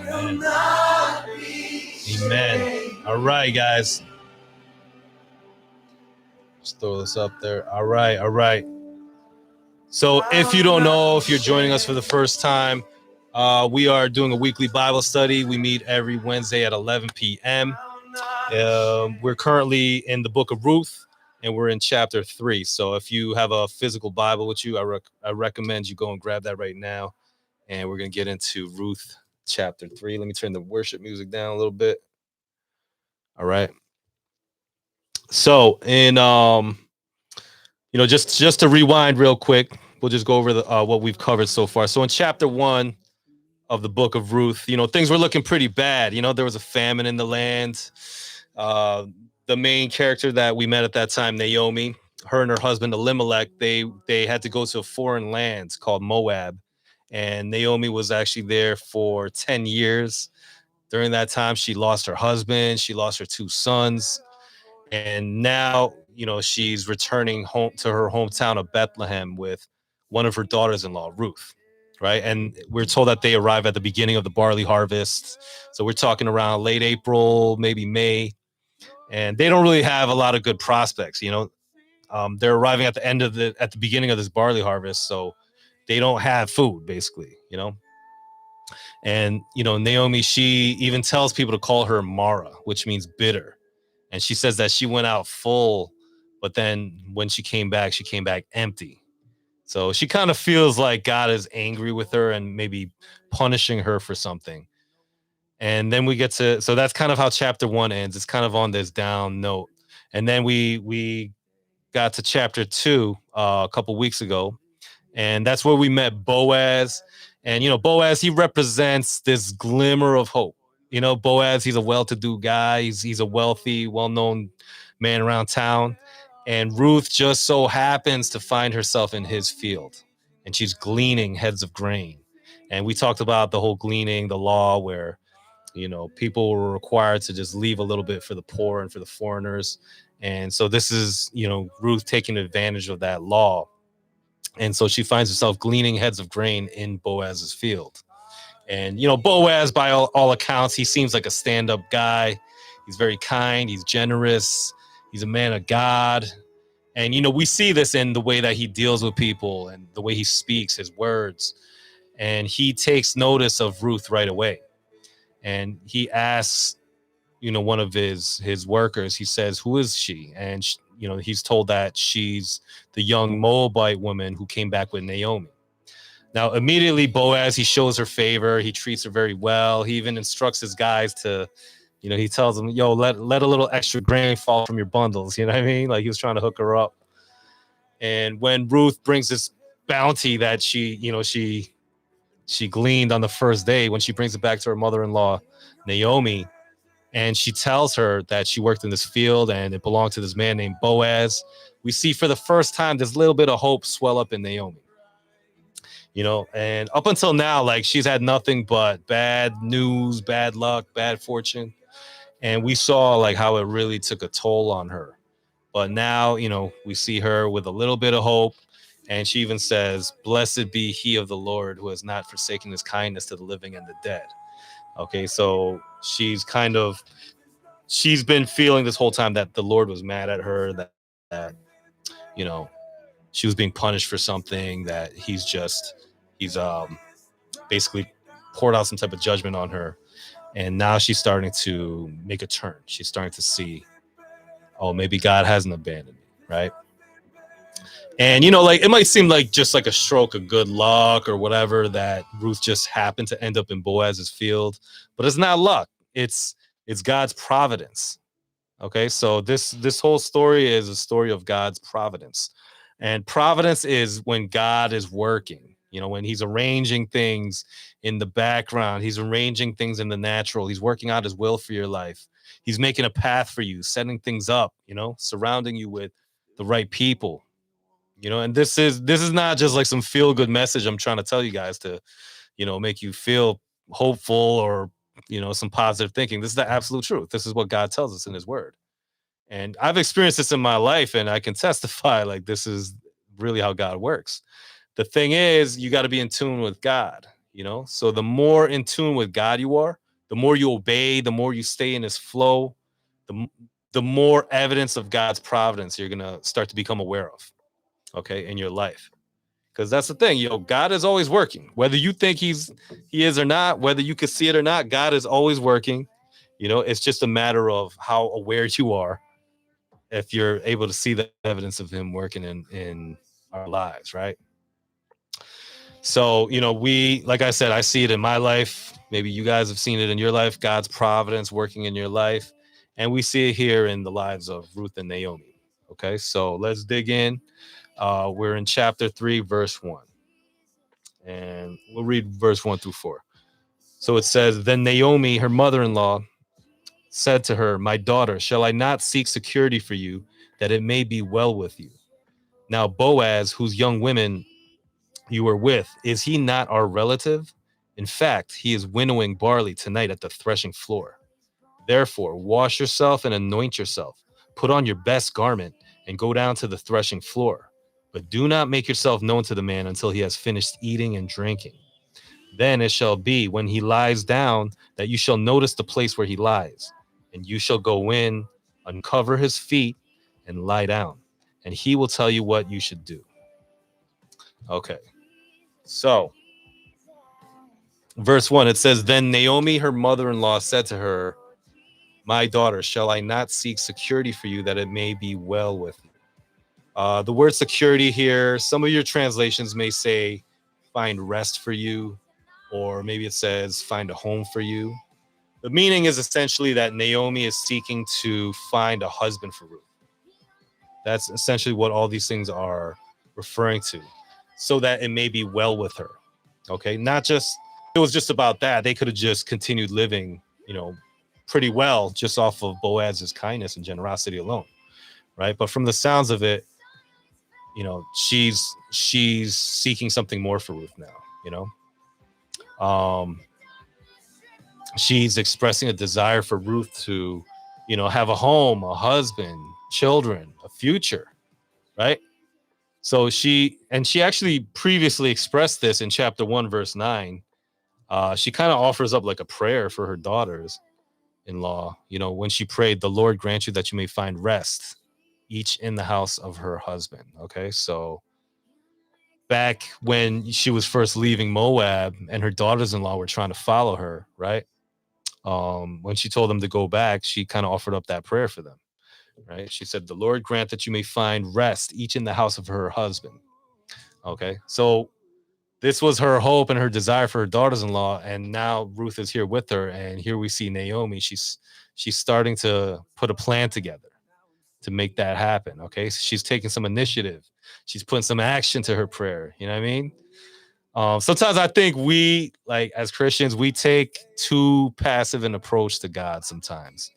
Amen. Amen. All right, guys. Just throw this up there. All right. All right. So if you don't know, if you're joining us for the first time, we are doing a weekly Bible study. We meet every Wednesday at 11 p.m. We're currently in the Book of Ruth, and we're in chapter 3. So if you have a physical Bible with you, I recommend you go and grab that right now. And we're going to get into Ruth chapter 3. Let me turn the worship music down a little bit. All right. So just to rewind real quick, we'll just go over what we've covered so far. So in chapter 1 of the Book of Ruth, things were looking pretty bad. There was a famine in the land. The main character that we met at that time, Naomi, her and her husband Elimelech, they had to go to a foreign land called Moab, and Naomi was actually there for 10 years. During that time, she lost her husband, she lost her 2 sons, and now she's returning home to her hometown of Bethlehem with one of her daughters-in-law, Ruth. Right. And we're told that they arrive at the beginning of the barley harvest. So we're talking around late April, maybe May. And they don't really have a lot of good prospects. They're arriving at the beginning of this barley harvest. So they don't have food, basically, And, Naomi, she even tells people to call her Mara, which means bitter. And she says that she went out full, but then when she came back empty. So she kind of feels like God is angry with her and maybe punishing her for something. And then so that's kind of how chapter 1 ends. It's kind of on this down note. And then we got to chapter 2 a couple weeks ago. And that's where we met Boaz. And, Boaz, he represents this glimmer of hope. Boaz, he's a well-to-do guy. He's a wealthy, well-known man around town. And Ruth just so happens to find herself in his field, and she's gleaning heads of grain. And we talked about the whole gleaning, the law where, people were required to just leave a little bit for the poor and for the foreigners. And so this is, Ruth taking advantage of that law. And so she finds herself gleaning heads of grain in Boaz's field. And, Boaz, by all accounts, he seems like a stand-up guy. He's very kind. He's generous. He's a man of God. And, we see this in the way that he deals with people and the way he speaks, his words. And he takes notice of Ruth right away. And he asks, one of his workers, he says, who is she? And, he's told that she's the young Moabite woman who came back with Naomi. Now, immediately, Boaz, he shows her favor. He treats her very well. He even instructs his guys to, he tells them, yo, let a little extra grain fall from your bundles. You know what I mean? Like he was trying to hook her up. And when Ruth brings this bounty that she gleaned on the first day, when she brings it back to her mother-in-law, Naomi, and she tells her that she worked in this field and it belonged to this man named Boaz, we see for the first time this little bit of hope swell up in Naomi. And up until now, like she's had nothing but bad news, bad luck, bad fortune. And we saw like how it really took a toll on her. But now, we see her with a little bit of hope. And she even says, blessed be he of the Lord who has not forsaken his kindness to the living and the dead. Okay, so she's been feeling this whole time that the Lord was mad at her, that she was being punished for something, that he's basically poured out some type of judgment on her. And now she's starting to make a turn. She's starting to see, oh, maybe God hasn't abandoned me, right? And, like it might seem like just like a stroke of good luck or whatever that Ruth just happened to end up in Boaz's field, but it's not luck. It's God's providence. Okay, so this whole story is a story of God's providence. And providence is when God is working, when he's arranging things in the background, he's arranging things in the natural, he's working out his will for your life. He's making a path for you, setting things up, surrounding you with the right people. And this is not just like some feel good message I'm trying to tell you guys to, make you feel hopeful or, some positive thinking. This is the absolute truth. This is what God tells us in his word. And I've experienced this in my life, and I can testify like this is really how God works. The thing is, you got to be in tune with God. So the more in tune with God you are, the more you obey, the more you stay in his flow, the, the more evidence of God's providence you're going to start to become aware of, okay, in your life. Because that's the thing, God is always working. Whether you think he is or not, whether you can see it or not, God is always working. It's just a matter of how aware you are if you're able to see the evidence of him working in our lives, right? So, like I said, I see it in my life. Maybe you guys have seen it in your life, God's providence working in your life. And we see it here in the lives of Ruth and Naomi. Okay, so let's dig in. We're in chapter 3, verse 1. And we'll read verse 1 through 4. So it says, Then Naomi, her mother-in-law, said to her, My daughter, shall I not seek security for you, that it may be well with you? Now Boaz, whose young women you were with, is he not our relative? In fact, he is winnowing barley tonight at the threshing floor. Therefore, wash yourself and anoint yourself. Put on your best garment and go down to the threshing floor. But do not make yourself known to the man until he has finished eating and drinking. Then it shall be when he lies down that you shall notice the place where he lies, and you shall go in, uncover his feet, and lie down, and he will tell you what you should do. Okay. So, verse 1, it says, Then Naomi, her mother-in-law, said to her, My daughter, shall I not seek security for you, that it may be well with you? The word security here, some of your translations may say find rest for you, or maybe it says find a home for you. The meaning is essentially that Naomi is seeking to find a husband for Ruth. That's essentially what all these things are referring to, so that it may be well with her. Okay, not just, it was just about that. They could have just continued living, pretty well just off of Boaz's kindness and generosity alone, right? But from the sounds of it, she's seeking something more for Ruth now. She's expressing a desire for Ruth to, have a home, a husband, children, a future, right? So she actually previously expressed this in chapter 1, verse 9. She kind of offers up like a prayer for her daughters-in-law, when she prayed, the Lord grant you that you may find rest, each in the house of her husband. Okay, so back when she was first leaving Moab and her daughters-in-law were trying to follow her, right? When she told them to go back, she kind of offered up that prayer for them, right? She said, the Lord grant that you may find rest, each in the house of her husband. Okay, so this was her hope and her desire for her daughters-in-law, and now Ruth is here with her, and here we see Naomi. She's starting to put a plan together to make that happen. Okay, so she's taking some initiative. She's putting some action to her prayer. You know what I mean? Sometimes I think we, like as Christians, we take too passive an approach to God sometimes,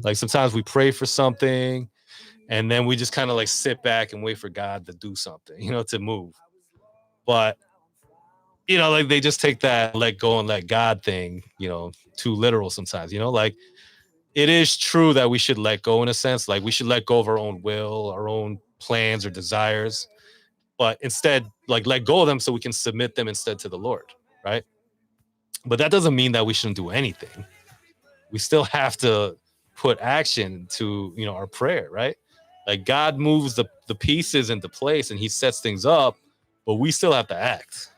like sometimes we pray for something and then we just kind of like sit back and wait for God to do something, to move. But, like they just take that let go and let God thing, too literal sometimes, like it is true that we should let go in a sense, like we should let go of our own will, our own plans or desires, but instead like let go of them so we can submit them instead to the Lord, right? But that doesn't mean that we shouldn't do anything. We still have to put action to, our prayer, right? Like God moves the pieces into place and he sets things up, but we still have to act,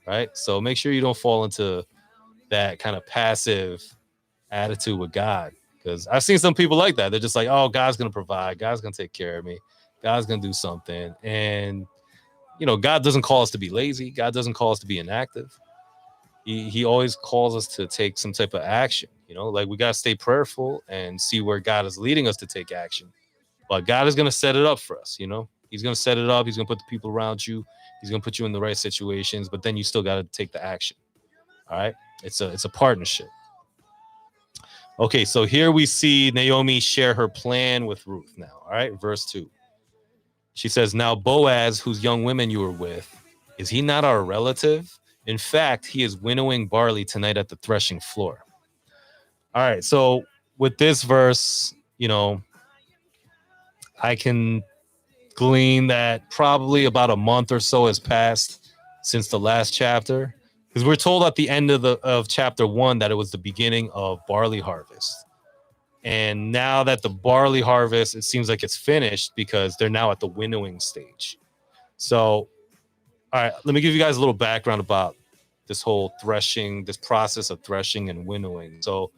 right? So make sure you don't fall into that kind of passive attitude with God, because I've seen some people like that. They're just like, oh, God's going to provide. God's going to take care of me. God's going to do something. And, God doesn't call us to be lazy. God doesn't call us to be inactive. He always calls us to take some type of action, like we got to stay prayerful and see where God is leading us to take action. But God is going to set it up for us, he's going to set it up. He's going to put the people around you. He's going to put you in the right situations, but then you still got to take the action. All right. It's a partnership. Okay. So here we see Naomi share her plan with Ruth now. All right. Verse 2. She says, now Boaz, whose young women you were with, is he not our relative? In fact, he is winnowing barley tonight at the threshing floor. All right. So with this verse, I can glean that probably about a month or so has passed since the last chapter. because we're told at the end of chapter 1 that it was the beginning of barley harvest. And now that the barley harvest, it seems like it's finished because they're now at the winnowing stage. So, all right, let me give you guys a little background about this whole threshing, this process of threshing and winnowing. So,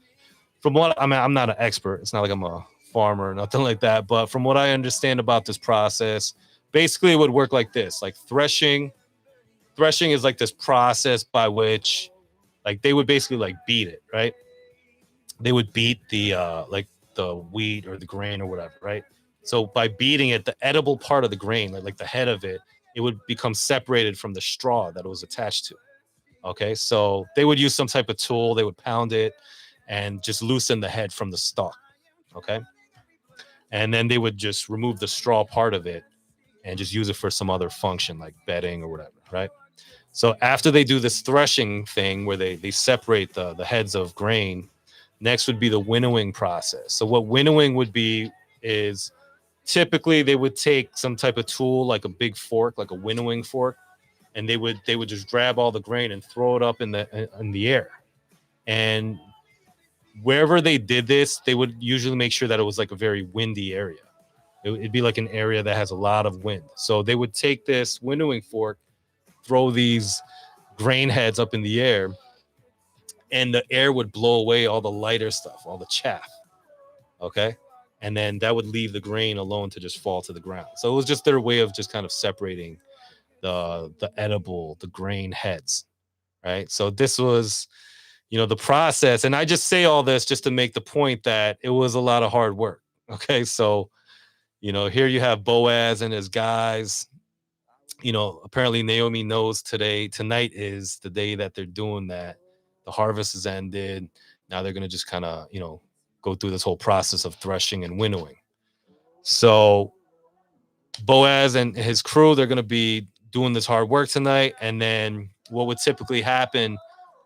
from what I mean, I'm not an expert. It's not like I'm a farmer or nothing like that. But from what I understand about this process, basically it would work like this: like threshing is like this process by which, like, they would basically like beat it, right? They would beat the like the wheat or the grain or whatever, right? So by beating it, the edible part of the grain, like the head of it, it would become separated from the straw that it was attached to. Okay, so they would use some type of tool, they would pound it and just loosen the head from the stalk. Okay, and then they would just remove the straw part of it and just use it for some other function like bedding or whatever, right? So after they do this threshing thing where they separate the heads of grain, next would be the winnowing process. So what winnowing would be is typically they would take some type of tool like a big fork, like a winnowing fork, and they would just grab all the grain and throw it up in the air. And wherever they did this, they would usually make sure that it was like a very windy area. It'd be like an area that has a lot of wind. So they would take this winnowing fork, throw these grain heads up in the air, and the air would blow away all the lighter stuff, all the chaff. Okay. And then that would leave the grain alone to just fall to the ground. So it was just their way of just kind of separating the grain heads. Right. So this was, the process. And I just say all this just to make the point that it was a lot of hard work. Okay. So, here you have Boaz and his guys. Apparently Naomi knows tonight is the day that they're doing that. The harvest has ended. Now they're going to just kind of, go through this whole process of threshing and winnowing. So Boaz and his crew, they're going to be doing this hard work tonight. And then what would typically happen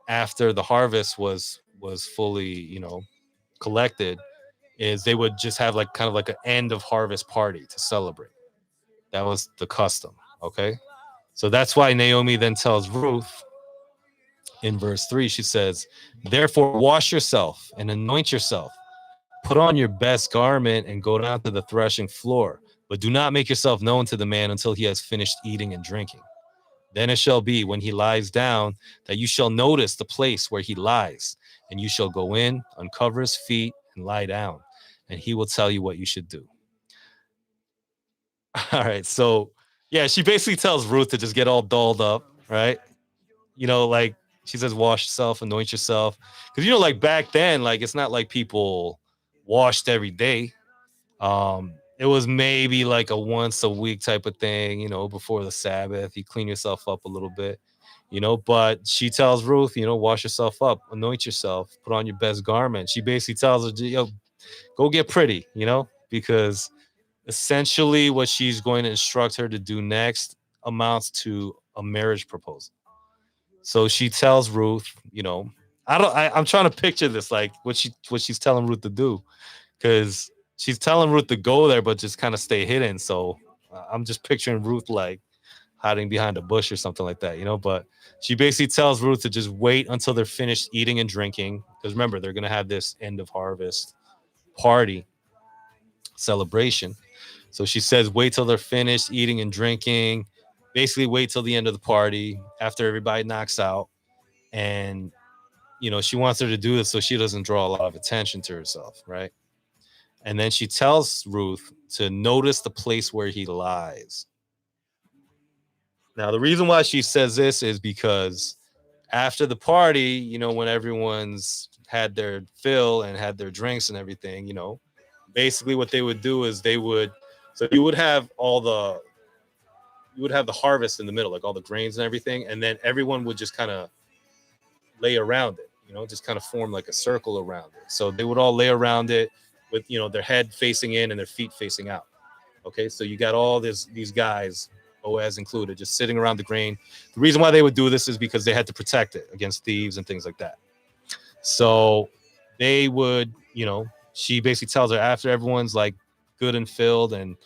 after the harvest was fully, collected, is they would just have like kind of like an end of harvest party to celebrate. That was the custom. Okay. So that's why Naomi then tells Ruth in verse 3, she says, "Therefore, wash yourself and anoint yourself. Put on your best garment and go down to the threshing floor. But do not make yourself known to the man until he has finished eating and drinking. Then it shall be when he lies down that you shall notice the place where he lies, and you shall go in, uncover his feet, and lie down, and he will tell you what you should do." All right. So, yeah, she basically tells Ruth to just get all dolled up, right? Like she says, wash yourself, anoint yourself. Because, like back then, like it's not like people washed every day. It was maybe like a once a week type of thing, before the Sabbath. You clean yourself up a little bit, but she tells Ruth, wash yourself up, anoint yourself, put on your best garment. She basically tells her, go get pretty, because essentially what she's going to instruct her to do next amounts to a marriage proposal. So she tells Ruth, I'm trying to picture this, like what she's telling Ruth to do, because she's telling Ruth to go there, but just kind of stay hidden. So I'm just picturing Ruth like hiding behind a bush or something like that, but she basically tells Ruth to just wait until they're finished eating and drinking. Because remember, they're going to have this end of harvest party celebration. So she says, wait till they're finished eating and drinking. Basically, wait till the end of the party after everybody knocks out. And, she wants her to do this so she doesn't draw a lot of attention to herself, right? And then she tells Ruth to notice the place where he lies. Now, the reason why she says this is because after the party, when everyone's had their fill and had their drinks and everything, basically what they would do is so you would have the harvest in the middle, like all the grains and everything. And then everyone would just kind of lay around it, just kind of form like a circle around it. So they would all lay around it with, their head facing in and their feet facing out. Okay. So you got all these guys, Boaz included, just sitting around the grain. The reason why they would do this is because they had to protect it against thieves and things like that. So they would, she basically tells her after everyone's like good and filled and,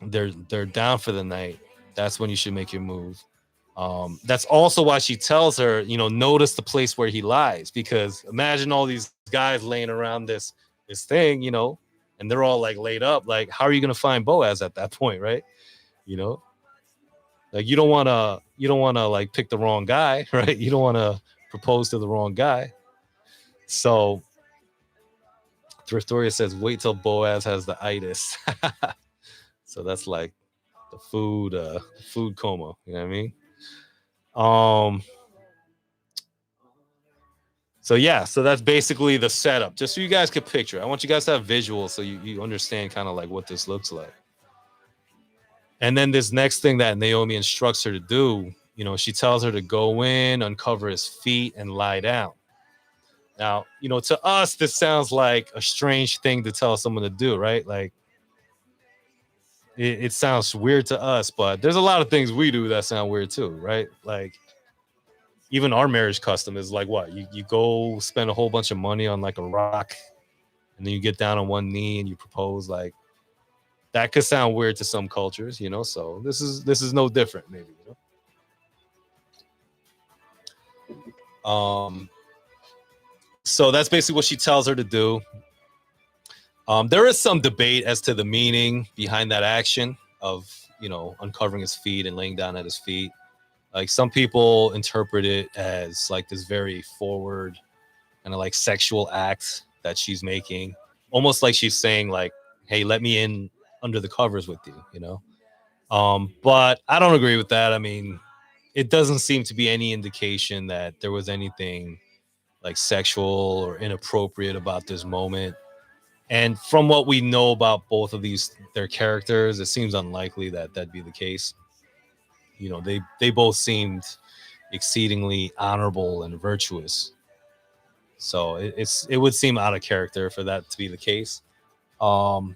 they're down for the night, that's when you should make your move. That's also why she tells her, notice the place where he lies, because imagine all these guys laying around this thing, and they're all like laid up. Like, how are you gonna find Boaz at that point, right? You know, like you don't wanna like pick the wrong guy, right? You don't wanna propose to the wrong guy. So Thriftoria says, wait till Boaz has the itis. So that's like the food coma. You know what I mean? Um, So yeah, so that's basically the setup. Just so you guys could picture. I want you guys to have visuals so you understand kind of like what this looks like. And then this next thing that Naomi instructs her to do, she tells her to go in, uncover his feet, and lie down. Now, to us, this sounds like a strange thing to tell someone to do, right? Like it sounds weird to us, but there's a lot of things we do that sound weird too, right? Like even our marriage custom is like what? You go spend a whole bunch of money on like a rock, and then you get down on one knee and you propose. Like that could sound weird to some cultures, so this is no different, maybe. So that's basically what she tells her to do. There is some debate as to the meaning behind that action of uncovering his feet and laying down at his feet. Like some people interpret it as like this very forward kind of like sexual act that she's making, almost like she's saying like, hey, let me in under the covers with you. But I don't agree with that. I mean, it doesn't seem to be any indication that there was anything like sexual or inappropriate about this moment. And from what we know about both of their characters, it seems unlikely that that'd be the case. They both seemed exceedingly honorable and virtuous. So it would seem out of character for that to be the case. Um,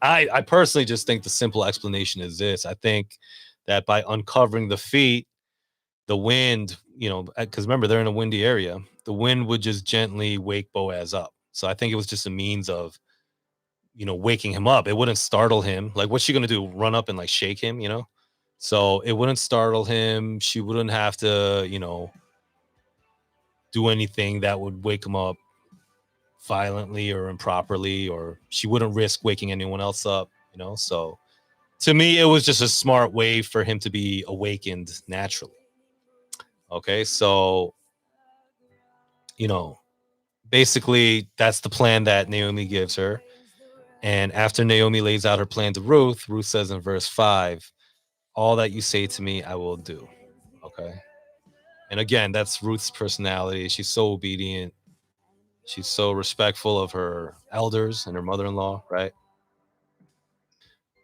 I personally just think the simple explanation is this. I think that by uncovering the feet, the wind, because remember they're in a windy area, the wind would just gently wake Boaz up. So I think it was just a means of, waking him up. It wouldn't startle him. Like, what's she gonna do? Run up and like shake him? So it wouldn't startle him. She wouldn't have to, do anything that would wake him up violently or improperly, or she wouldn't risk waking anyone else up. So to me, it was just a smart way for him to be awakened naturally. Okay, so you know, basically that's the plan that Naomi gives her. And after Naomi lays out her plan to Ruth, Ruth says in verse 5, all that you say to me, I will do. Okay. And again, that's Ruth's personality. She's so obedient. She's so respectful of her elders and her mother-in-law, right?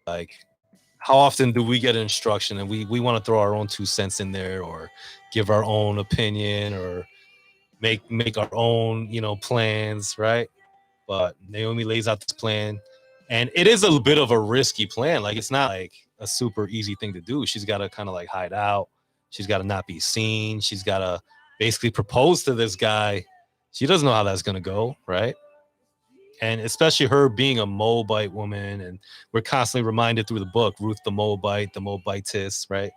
Like, how often do we get an instruction and we want to throw our own 2 cents in there, or give our own opinion, or make our own, plans, right? But Naomi lays out this plan, and it is a bit of a risky plan. Like, it's not like a super easy thing to do. She's got to kind of like hide out. She's got to not be seen. She's got to basically propose to this guy. She doesn't know how that's going to go, right? And especially her being a Moabite woman, and we're constantly reminded through the book, Ruth the Moabite, the Moabitess, right?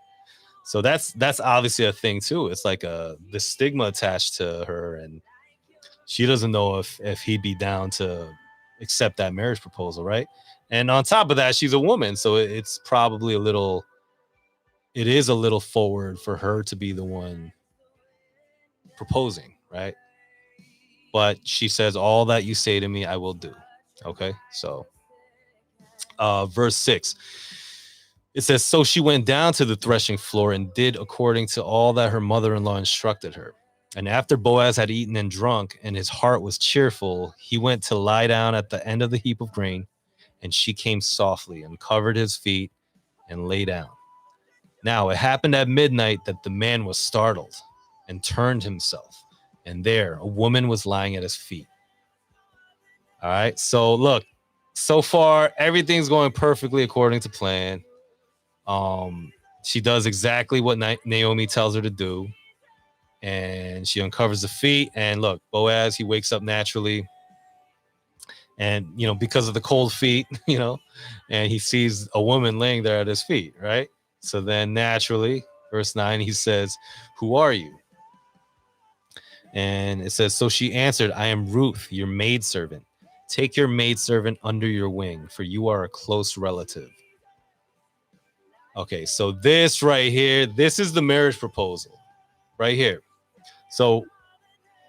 So that's obviously a thing too. It's like the stigma attached to her, and she doesn't know if he'd be down to accept that marriage proposal, right? And on top of that, she's a woman, so it's probably it is a little forward for her to be the one proposing, right? But she says, all that you say to me, I will do. Okay, so verse 6, it says, so she went down to the threshing floor and did according to all that her mother-in-law instructed her. And after Boaz had eaten and drunk, and his heart was cheerful, he went to lie down at the end of the heap of grain, and she came softly and covered his feet and lay down. Now it happened at midnight that the man was startled and turned himself, and there a woman was lying at his feet. All right, so look, so far everything's going perfectly according to plan. She does exactly what Naomi tells her to do, and she uncovers the feet. And look, Boaz, he wakes up naturally, and because of the cold feet, and he sees a woman laying there at his feet, right? So then naturally, Verse 9, he says, "Who are you?" And it says, "So she answered, I am Ruth, your maidservant. Take your maidservant under your wing, for you are a close relative." Okay, so this right here, this is the marriage proposal right here. So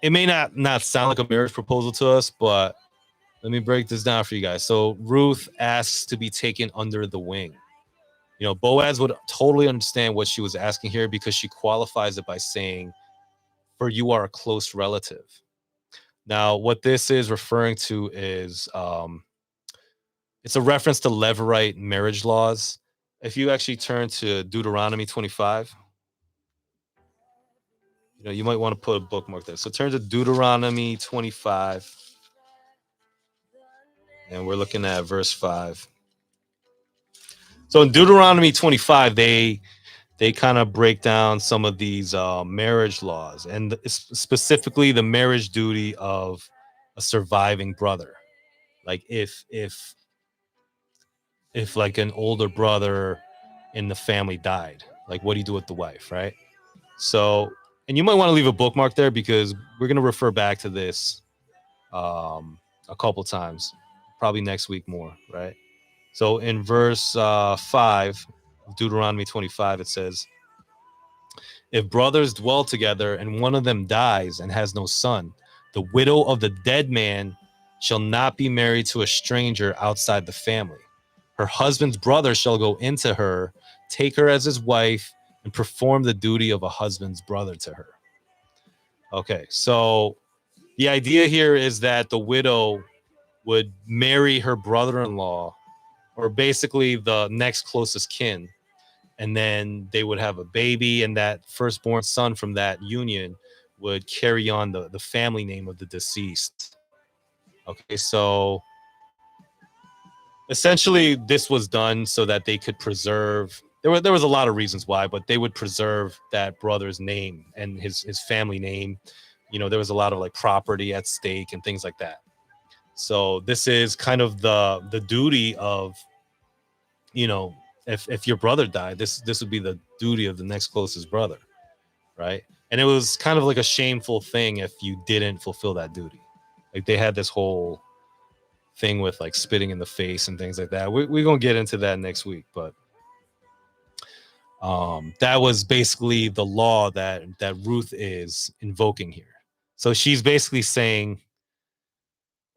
it may not sound like a marriage proposal to us, but let me break this down for you guys. So Ruth asks to be taken under the wing. You know, Boaz would totally understand what she was asking here because she qualifies it by saying, "For you are a close relative." Now, what this is referring to is it's a reference to Levirate marriage laws. If you actually turn to Deuteronomy 25, you know, you might want to put a bookmark there. So turn to Deuteronomy 25, and we're looking at verse 5. So in Deuteronomy 25, they kind of break down some of these marriage laws, and specifically the marriage duty of a surviving brother. Like if like an older brother in the family died, like what do you do with the wife, right? So, and you might want to leave a bookmark there because we're going to refer back to this a couple times, probably next week more, right? So in verse 5 of Deuteronomy 25, it says, "If brothers dwell together and one of them dies and has no son, the widow of the dead man shall not be married to a stranger outside the family. Her husband's brother shall go into her, take her as his wife, and perform the duty of a husband's brother to her." Okay, so the idea here is that the widow would marry her brother-in-law, or basically the next closest kin, and then they would have a baby, and that firstborn son from that union would carry on the family name of the deceased. Okay, so essentially this was done so that they could preserve, there was a lot of reasons why, but they would preserve that brother's name and his family name. You know, there was a lot of like property at stake and things like that. So this is kind of the duty of, you know, if your brother died, this would be the duty of the next closest brother, right? And it was kind of like a shameful thing if you didn't fulfill that duty. Like they had this whole thing with like spitting in the face and things like that. We're gonna get into that next week, but that was basically the law that Ruth is invoking here. So she's basically saying,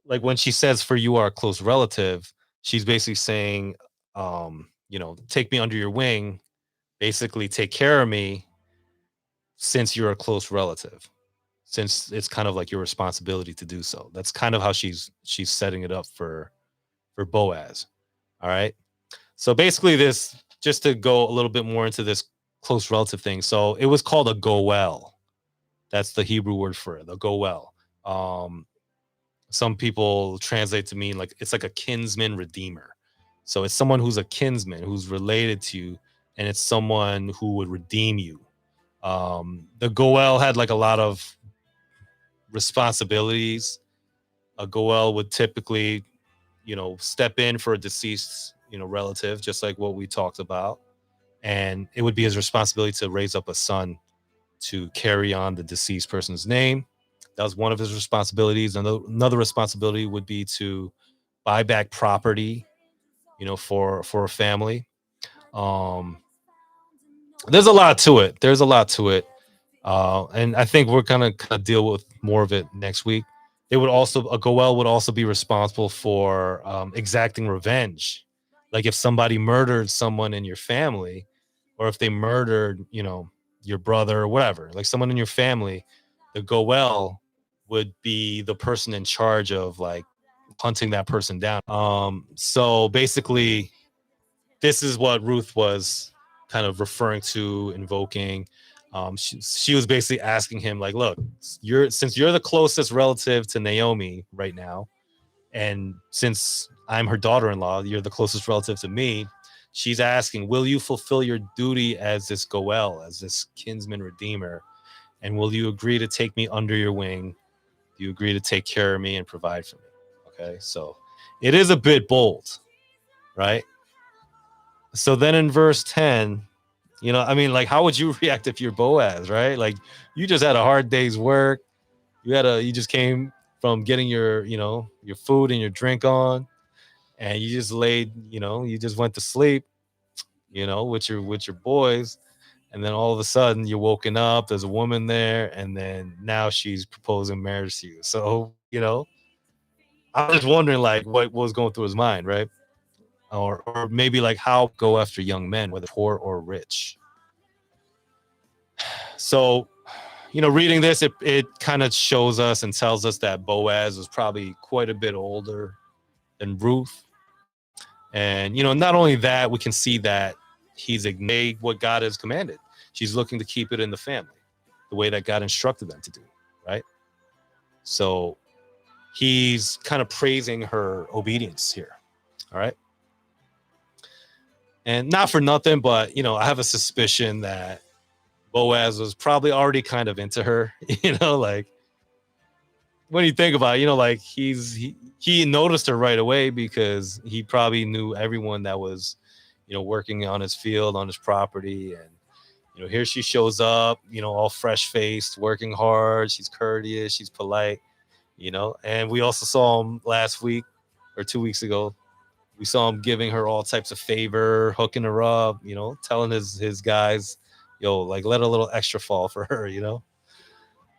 like when she says, "For you are a close relative," she's basically saying, you know, take me under your wing, basically take care of me since you're a close relative, since it's kind of like your responsibility to do so. That's kind of how she's setting it up for Boaz. All right. So basically, this, just to go a little bit more into this close relative thing. So it was called a goel. That's the Hebrew word for it, the goel. Um, some people translate to mean like it's like a kinsman redeemer. So it's someone who's a kinsman, who's related to you, and it's someone who would redeem you. The goel had like a lot of responsibilities. A goel would typically, you know, step in for a deceased, you know, relative, just like what we talked about, and it would be his responsibility to raise up a son to carry on the deceased person's name. That was one of his responsibilities. Another responsibility would be to buy back property, you know, for a family. Um, there's a lot to it. There's a lot to it. And I think we're gonna kind of deal with more of it next week. They would also, a goel would also be responsible for exacting revenge. Like if somebody murdered someone in your family, or if they murdered, you know, your brother or whatever, like someone in your family, the goel would be the person in charge of like hunting that person down. So basically, this is what Ruth was kind of referring to, invoking. She was basically asking him, like, look, since you're the closest relative to Naomi right now, and since I'm her daughter-in-law, you're the closest relative to me. She's asking, will you fulfill your duty as this goel, as this kinsman redeemer, and will you agree to take me under your wing? Do you agree to take care of me and provide for me? Okay, so it is a bit bold, right? So then in verse 10, You know, I mean, like, how would you react if you're Boaz, right? Like, you just had a hard day's work. You just came from getting your, your food and your drink on, and you just laid, you just went to sleep, with your boys, and then all of a sudden you're woken up. There's a woman there, and then now she's proposing marriage to you. So, I'm just wondering, like, what was going through his mind, right? Or maybe like how go after young men, whether poor or rich. So, reading this, it kind of shows us and tells us that Boaz was probably quite a bit older than Ruth. And, not only that, we can see that he's ignored what God has commanded. She's looking to keep it in the family, the way that God instructed them to do, right? So he's kind of praising her obedience here, all right? And not for nothing, but, I have a suspicion that Boaz was probably already kind of into her, like, when you think about it, like he noticed her right away because he probably knew everyone that was, working on his field, on his property. And, here she shows up, all fresh faced, working hard. She's courteous, she's polite, and we also saw him last week or 2 weeks ago. We saw him giving her all types of favor, hooking her up, telling his guys, yo, like, let a little extra fall for her,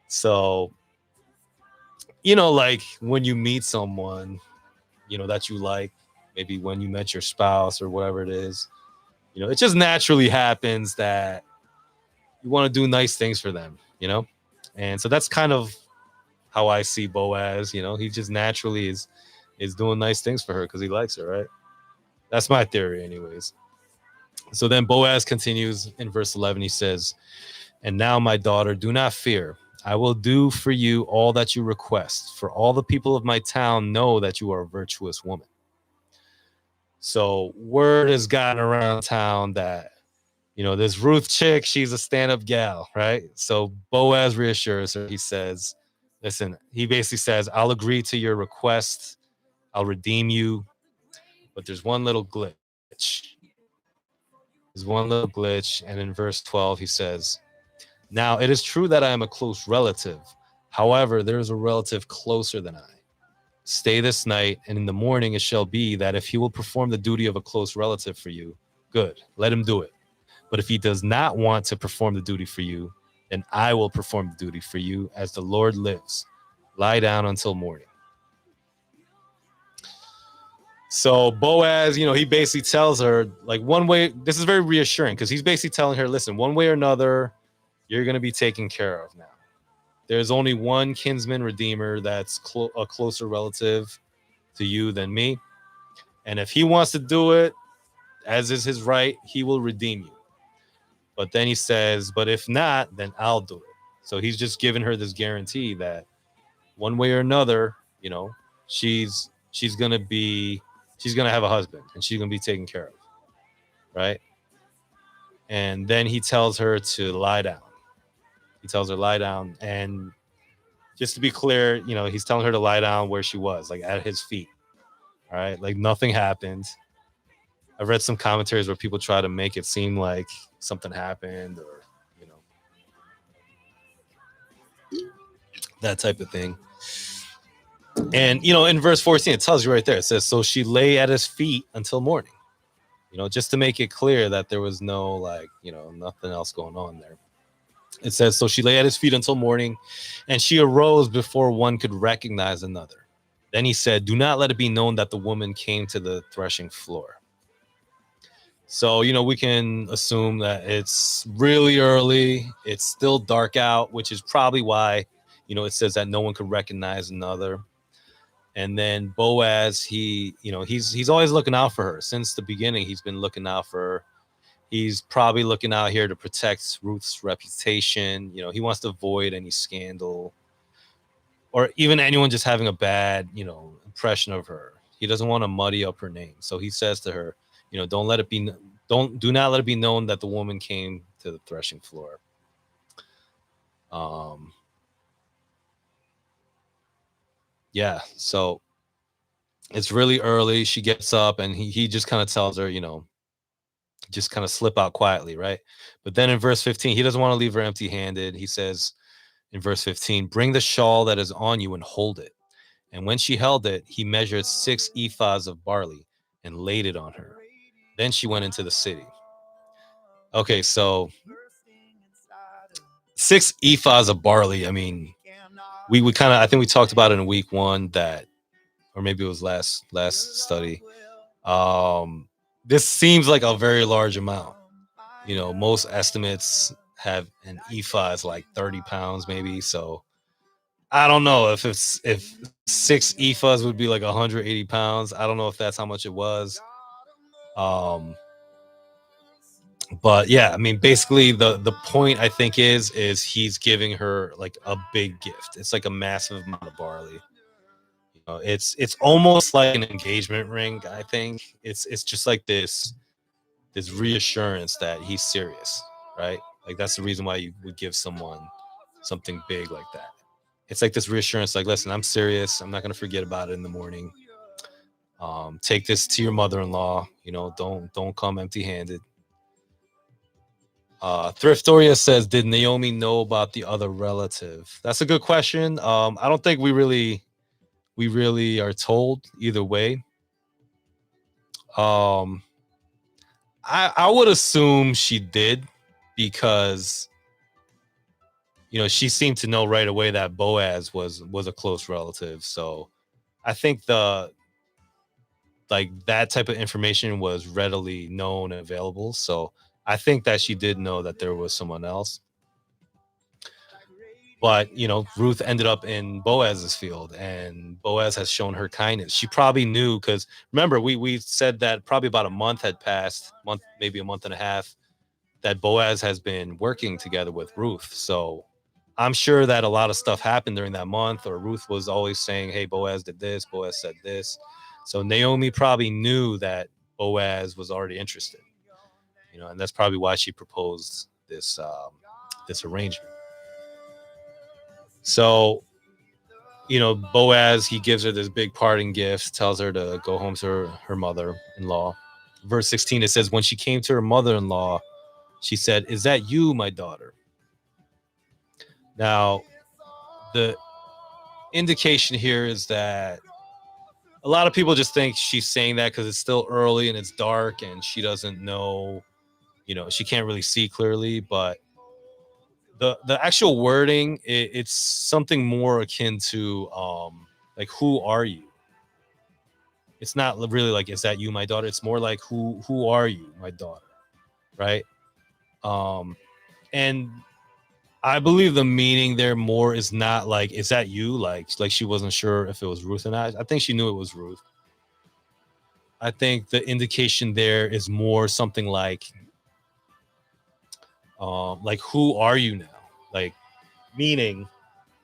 So, like when you meet someone, that you like, maybe when you met your spouse or whatever it is, it just naturally happens that you want to do nice things for them, And so that's kind of how I see Boaz, he just naturally is doing nice things for her because he likes her, right? That's my theory anyways. So then Boaz continues in verse 11. He says, "And now, my daughter, do not fear. I will do for you all that you request, for all the people of my town know that you are a virtuous woman." So word has gotten around town that, this Ruth chick, she's a stand-up gal, right? So Boaz reassures her. He says, listen, he basically says, I'll agree to your request. I'll redeem you. But there's one little glitch. And in verse 12, he says, "Now it is true that I am a close relative. However, there is a relative closer than I. Stay this night, and in the morning it shall be that if he will perform the duty of a close relative for you, good, let him do it. But if he does not want to perform the duty for you, then I will perform the duty for you as the Lord lives. Lie down until morning." So Boaz, he basically tells her, like, one way, this is very reassuring because he's basically telling her, listen, one way or another, you're going to be taken care of now. There's only one kinsman redeemer that's a closer relative to you than me. And if he wants to do it, as is his right, he will redeem you. But then he says, but if not, then I'll do it. So he's just giving her this guarantee that one way or another, she's gonna have a husband and she's gonna be taken care of. Right. And then he tells her to lie down. And just to be clear, he's telling her to lie down where she was, like at his feet. All right. Like nothing happened. I've read some commentaries where people try to make it seem like something happened or, that type of thing. And, in verse 14, it tells you right there, it says, so she lay at his feet until morning, just to make it clear that there was no, like, nothing else going on there. It says, so she lay at his feet until morning, and she arose before one could recognize another. Then he said, do not let it be known that the woman came to the threshing floor. So, we can assume that it's really early. It's still dark out, which is probably why, it says that no one could recognize another. And then Boaz, he's always looking out for her. Since the beginning, he's been looking out for her. He's probably looking out here to protect Ruth's reputation. He wants to avoid any scandal or even anyone just having a bad, impression of her. He doesn't want to muddy up her name. So he says to her, do not let it be known that the woman came to the threshing floor. Yeah, so it's really early. She gets up and he just kind of tells her, just kind of slip out quietly, right? But then in verse 15, he doesn't want to leave her empty handed. He says in verse 15, bring the shawl that is on you and hold it. And when she held it, he measured 6 ephahs of barley and laid it on her. Then she went into the city. Okay, so 6 ephahs of barley. I mean, we kind of, I think we talked about it in week 1 that, or maybe it was last study. This seems like a very large amount. Most estimates have an ephah is like 30 pounds, maybe. So I don't know if 6 ephahs would be like 180 pounds. I don't know if that's how much it was. But yeah, I mean, basically the point I think is he's giving her like a big gift. It's like a massive amount of barley. It's almost like an engagement ring. I think it's just like this reassurance that he's serious, right? Like that's the reason why you would give someone something big like that. It's like this reassurance, like, listen, I'm serious. I'm not gonna forget about it in the morning. Take this to your mother-in-law. Don't come empty-handed. Thriftoria says, did Naomi know about the other relative? That's a good question. I don't think we really are told either way. I would assume she did, because she seemed to know right away that Boaz was a close relative. So I think that type of information was readily known and available. So I think that she did know that there was someone else. But Ruth ended up in Boaz's field, and Boaz has shown her kindness. She probably knew, because remember, we said that probably about a month had passed, maybe a month and a half, that Boaz has been working together with Ruth. So I'm sure that a lot of stuff happened during that month, or Ruth was always saying, hey, Boaz did this, Boaz said this. So Naomi probably knew that Boaz was already interested, and that's probably why she proposed this arrangement. So, Boaz, he gives her this big parting gift, tells her to go home to her mother-in-law. Verse 16, it says, when she came to her mother-in-law, she said, is that you, my daughter? Now, the indication here is that a lot of people just think she's saying that because it's still early and it's dark and she doesn't know, she can't really see clearly. But the actual wording, it's something more akin to like, who are you? It's not really like, is that you, my daughter? It's more like, who are you, my daughter? Right? And I believe the meaning there more is not like, is that you? Like she wasn't sure if it was Ruth or not. I think she knew it was Ruth. I think the indication there is more something like who are you now? Like, meaning,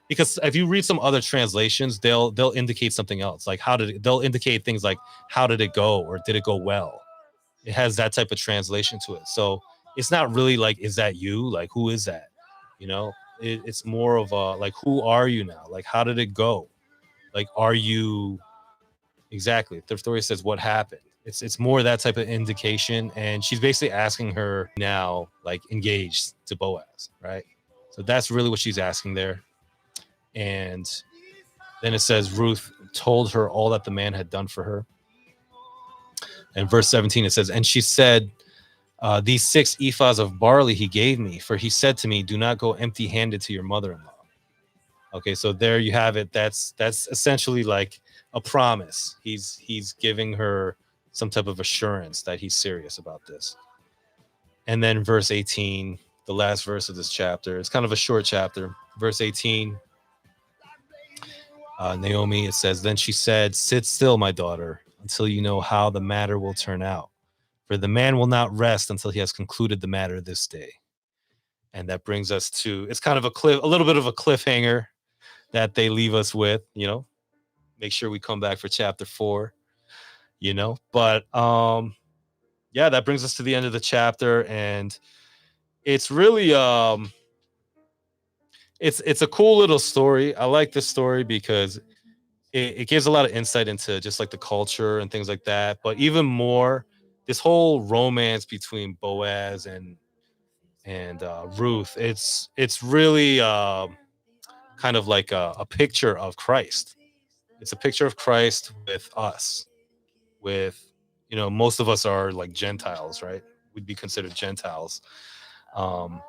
because if you read some other translations, they'll indicate something else. Like, they'll indicate things like, how did it go, or did it go well? It has that type of translation to it. So it's not really like, is that you? Like, who is that? It's more of a like, who are you now? Like, how did it go? Like, are you exactly? The story says, what happened? It's more that type of indication, and she's basically asking her now, like, engaged to Boaz, right? So that's really what she's asking there. And then it says Ruth told her all that the man had done for her. And verse 17, it says, and she said, these 6 ephahs of barley he gave me, for he said to me, do not go empty-handed to your mother-in-law. Okay, so there you have it. That's essentially like a promise. He's giving her some type of assurance that he's serious about this. And then verse 18, the last verse of this chapter, it's kind of a short chapter. Verse 18, Naomi, it says, then she said, sit still, my daughter, until you know how the matter will turn out. For the man will not rest until he has concluded the matter this day. And that brings us to, it's kind of a little bit of a cliffhanger that they leave us with, make sure we come back for chapter 4, but yeah, that brings us to the end of the chapter. And it's really it's a cool little story. I like this story because it gives a lot of insight into just like the culture and things like that. But even more, this whole romance between Boaz and Ruth, it's really kind of like a picture of Christ. It's a picture of Christ with us, with, most of us are like Gentiles, right? We'd be considered Gentiles. Um,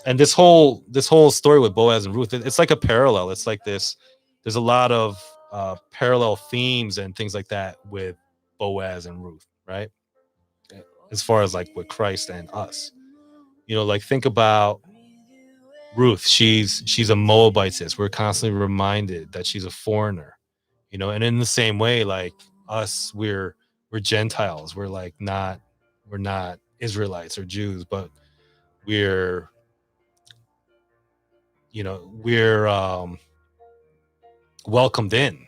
and this whole story with Boaz and Ruth, it's like a parallel. It's like this. There's a lot of parallel themes and things like that with Boaz and Ruth, right? As far as like with Christ and us, like think about Ruth. She's a Moabitess. We're constantly reminded that she's a foreigner, and in the same way, like us, we're Gentiles. We're not Israelites or Jews, but we're we're welcomed in.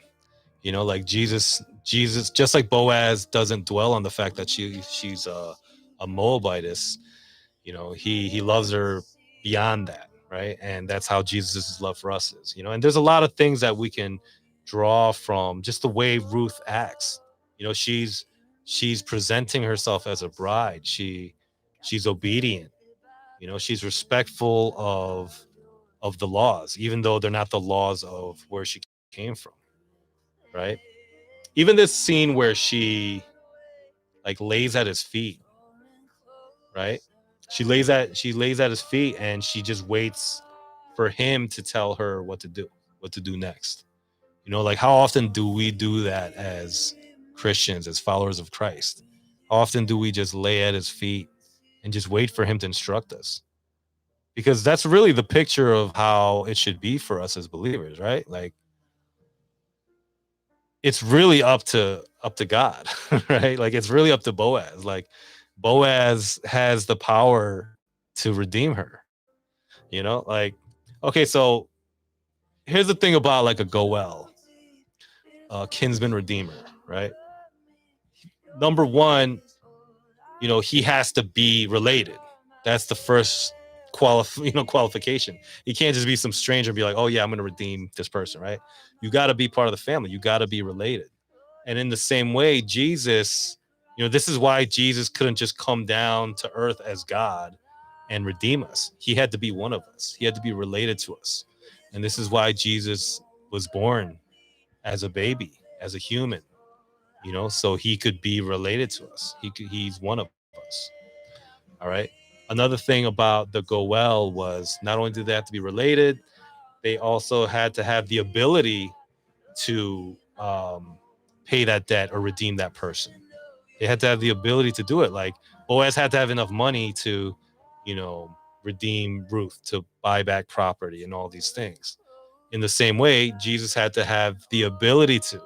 Like Jesus, just like Boaz doesn't dwell on the fact that she's a Moabitess. He loves her beyond that, right? And that's how Jesus' love for us is. And there's a lot of things that we can draw from just the way Ruth acts. She's presenting herself as a bride. She's obedient. She's respectful of the laws, even though they're not the laws of where she came from, right? Even this scene where she like lays at his feet, right? She lays at his feet and she just waits for him to tell her what to do next. Like how often do we do that as Christians, as followers of Christ? How often do we just lay at his feet and just wait for him to instruct us? Because that's really the picture of how it should be for us as believers, right? Like it's really up to God, right? Like it's really up to Boaz. Like Boaz has the power to redeem her. Like okay, so here's the thing about like a Goel, kinsman redeemer, right? Number one, he has to be related. That's the first qualification. He can't just be some stranger and be like, oh yeah, I'm going to redeem this person, right? You got to be part of the family. You got to be related. And in the same way, Jesus, this is why Jesus couldn't just come down to earth as God and redeem us. He had to be one of us. He had to be related to us. And this is why Jesus was born as a baby, as a human, so he could be related to us. He's one of us. All right. Another thing about the Goel was not only did they have to be related, they also had to have the ability to pay that debt or redeem that person. They had to have the ability to do it. Like Boaz had to have enough money to, redeem Ruth, to buy back property and all these things. In the same way, Jesus had to have the ability to,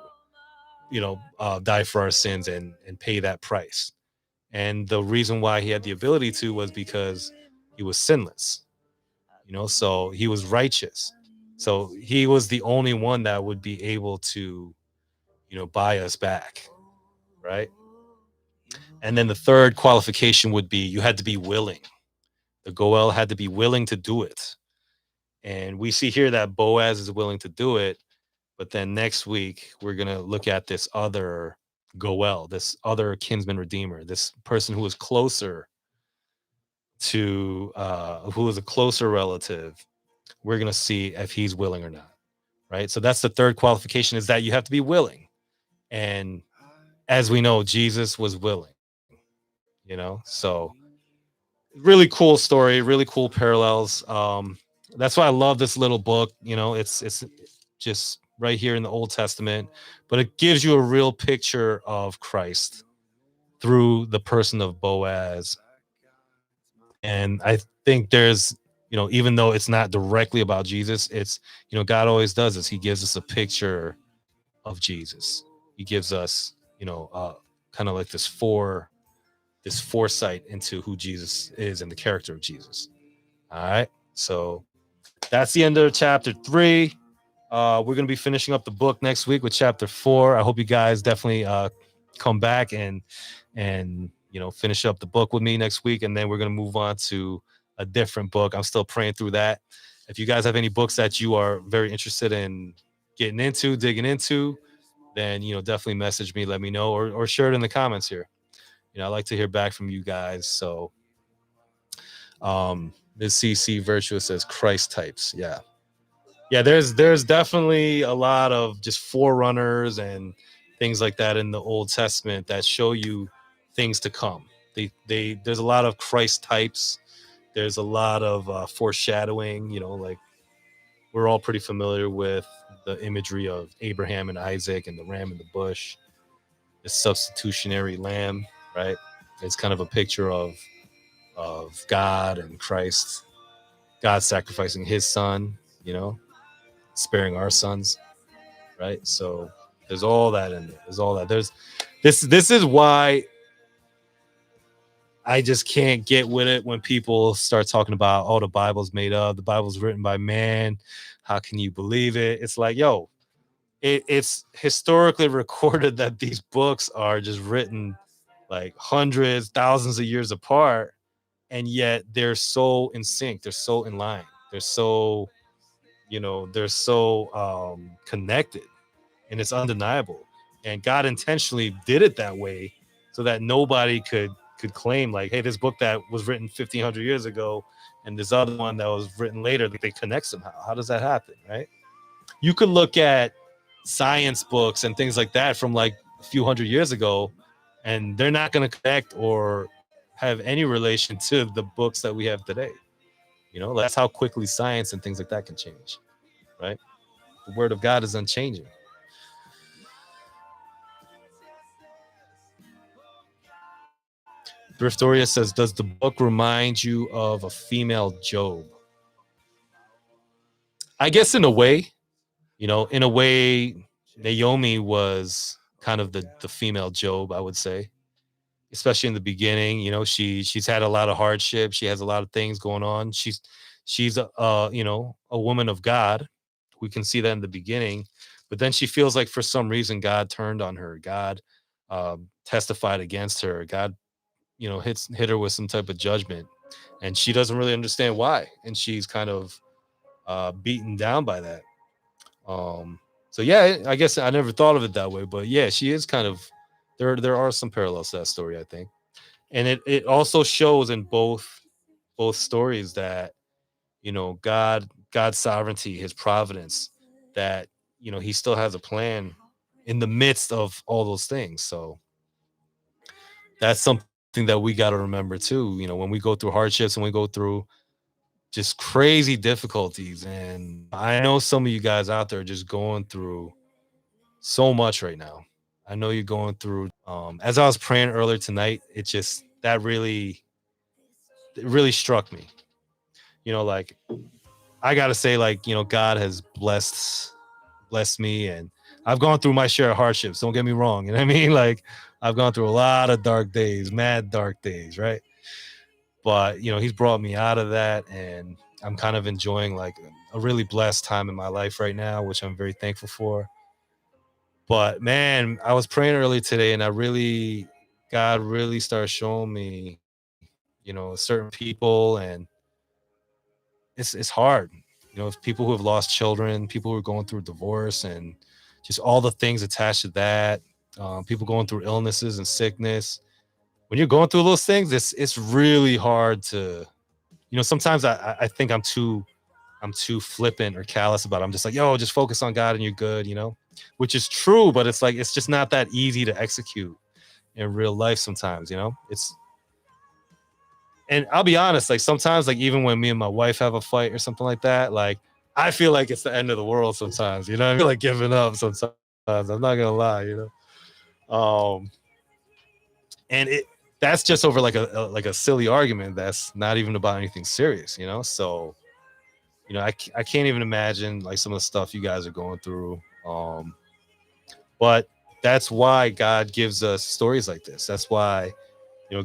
die for our sins and pay that price. And the reason why he had the ability to was because he was sinless, so he was righteous. So he was the only one that would be able to, buy us back, right? And then the third qualification would be you had to be willing. The Goel had to be willing to do it. And we see here that Boaz is willing to do it. But then next week, we're going to look at this other Goel, this other kinsman redeemer, this person who is closer to, who is a closer relative. We're going to see if he's willing or not. Right. So that's the third qualification, is that you have to be willing. And as we know, Jesus was willing, so really cool story, really cool parallels. That's why I love this little book. It's just right here in the Old Testament, but it gives you a real picture of Christ through the person of Boaz. And I think there's, even though it's not directly about Jesus, it's, God always does this. He gives us a picture of Jesus. He gives us, kind of like this foresight into who Jesus is and the character of Jesus. All right. So that's the end of chapter 3. We're going to be finishing up the book next week with chapter 4. I hope you guys definitely come back and finish up the book with me next week. And then we're going to move on to a different book. I'm still praying through that. If you guys have any books that you are very interested in digging into, then, definitely message me, let me know, or share it in the comments here. I like to hear back from you guys. So Ms. CC Virtuous says Christ types. Yeah. Yeah, there's definitely a lot of just forerunners and things like that in the Old Testament that show you things to come. They there's a lot of Christ types. There's a lot of foreshadowing. Like we're all pretty familiar with the imagery of Abraham and Isaac and the ram in the bush, the substitutionary lamb, right? It's kind of a picture of God and Christ, God sacrificing his son, sparing our sons, right? So there's all that in there. There's all that. There's this is why I just can't get with it when people start talking about, oh, the Bible's made up, the Bible's written by man. How can you believe it? It's like, yo, it's historically recorded that these books are just written like hundreds, thousands of years apart, and yet they're so in sync, they're so in line, they're so, they're so connected, and it's undeniable. And God intentionally did it that way so that nobody could claim like, hey, this book that was written 1500 years ago and this other one that was written later, they connect somehow. How does that happen, right? You could look at science books and things like that from like a few hundred years ago, and they're not going to connect or have any relation to the books that we have today. That's how quickly science and things like that can change, right? The word of God is unchanging. Thriftoria says, does the book remind you of a female Job? I guess in a way, Naomi was kind of the female Job, I would say, especially in the beginning. She's had a lot of hardship. She has a lot of things going on. She's a woman of God. We can see that in the beginning, but then she feels like for some reason God turned on her. God testified against her. God, hit her with some type of judgment, and she doesn't really understand why, and she's kind of beaten down by that. So yeah, I guess I never thought of it that way, but yeah, she is kind of there are some parallels to that story, I think. And it also shows in both stories that, God's sovereignty, his providence, that, he still has a plan in the midst of all those things. So that's something that we got to remember too, when we go through hardships and we go through just crazy difficulties. And I know some of you guys out there are just going through so much right now. I know you're going through. As I was praying earlier tonight, it really struck me. Like I gotta say, like, God has blessed me, and I've gone through my share of hardships. Don't get me wrong. You know what I mean? Like I've gone through a lot of dark days, mad dark days, right? But he's brought me out of that, and I'm kind of enjoying like a really blessed time in my life right now, which I'm very thankful for. But man, I was praying early today, and God really started showing me, certain people, and it's hard. People who have lost children, people who are going through divorce, and just all the things attached to that. People going through illnesses and sickness. When you're going through those things, it's really hard to, sometimes I think I'm too flippant or callous about it. I'm just like, yo, just focus on God and you're good, which is true, but it's like, it's just not that easy to execute in real life sometimes, and I'll be honest, like sometimes, like even when me and my wife have a fight or something like that, like I feel like it's the end of the world sometimes, I feel like giving up sometimes. I'm not gonna lie, Um, and that's just over like a silly argument that's not even about anything serious, So I can't even imagine like some of the stuff you guys are going through. But that's why God gives us stories like this. That's why,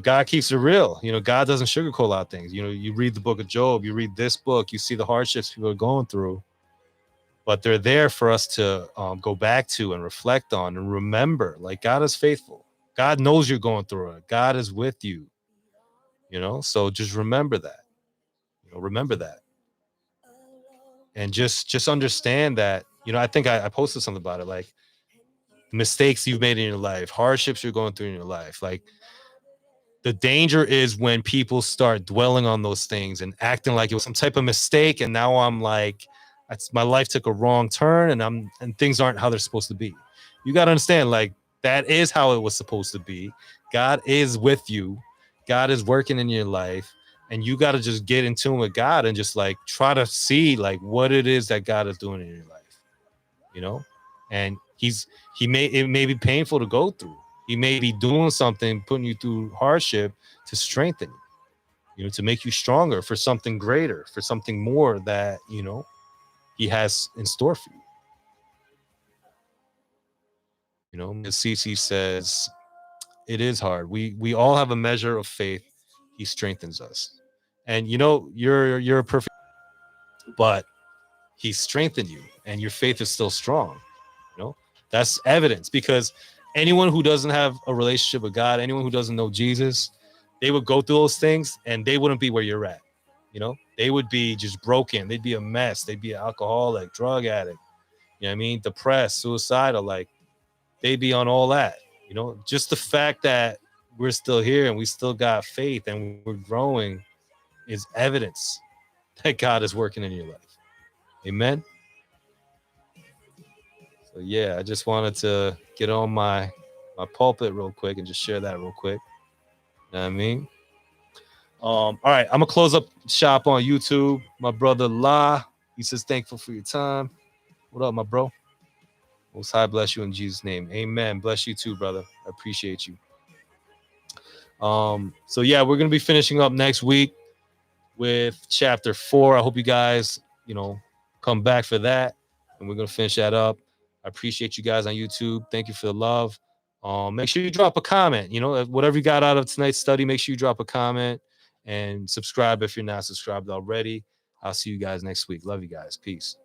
God keeps it real. God doesn't sugarcoat a lot of things. You read the book of Job, you read this book, you see the hardships people are going through, but they're there for us to go back to and reflect on and remember, like God is faithful. God knows you're going through it. God is with you, so just remember that, remember that. And just understand that, I think I posted something about it, like mistakes you've made in your life, hardships you're going through in your life. Like The danger is when people start dwelling on those things and acting like it was some type of mistake, and now I'm like, my life took a wrong turn, and things aren't how they're supposed to be. You got to understand, like, that is how it was supposed to be. God is with you. God is working in your life, and you got to just get in tune with God and just like try to see like what it is that God is doing in your life, you know. And it may be painful to go through. He may be doing something, putting you through hardship to strengthen you, to make you stronger for something greater, for something more that, he has in store for you. As CC says, it is hard. We all have a measure of faith. He strengthens us. And you're a perfect, but he strengthened you and your faith is still strong. That's evidence, because anyone who doesn't have a relationship with God, anyone who doesn't know Jesus, they would go through those things and they wouldn't be where you're at. They would be just broken. They'd be a mess. They'd be an alcoholic, drug addict, depressed, suicidal. Like, they'd be on all that. Just the fact that we're still here and we still got faith and we're growing is evidence that God is working in your life. Amen. So yeah, I just wanted to get on my pulpit real quick and just share that real quick. You know what I mean? All right, I'm gonna close up shop on YouTube. My brother La, he says, thankful for your time. What up, my bro? Most High bless you in Jesus' name. Amen. Bless you too, brother. I appreciate you. So yeah, we're gonna be finishing up next week with chapter 4. I hope you guys, come back for that, and we're gonna finish that up. I appreciate you guys on YouTube. Thank you for the love. Make sure you drop a comment. Whatever you got out of tonight's study, make sure you drop a comment and subscribe if you're not subscribed already. I'll see you guys next week. Love you guys. Peace.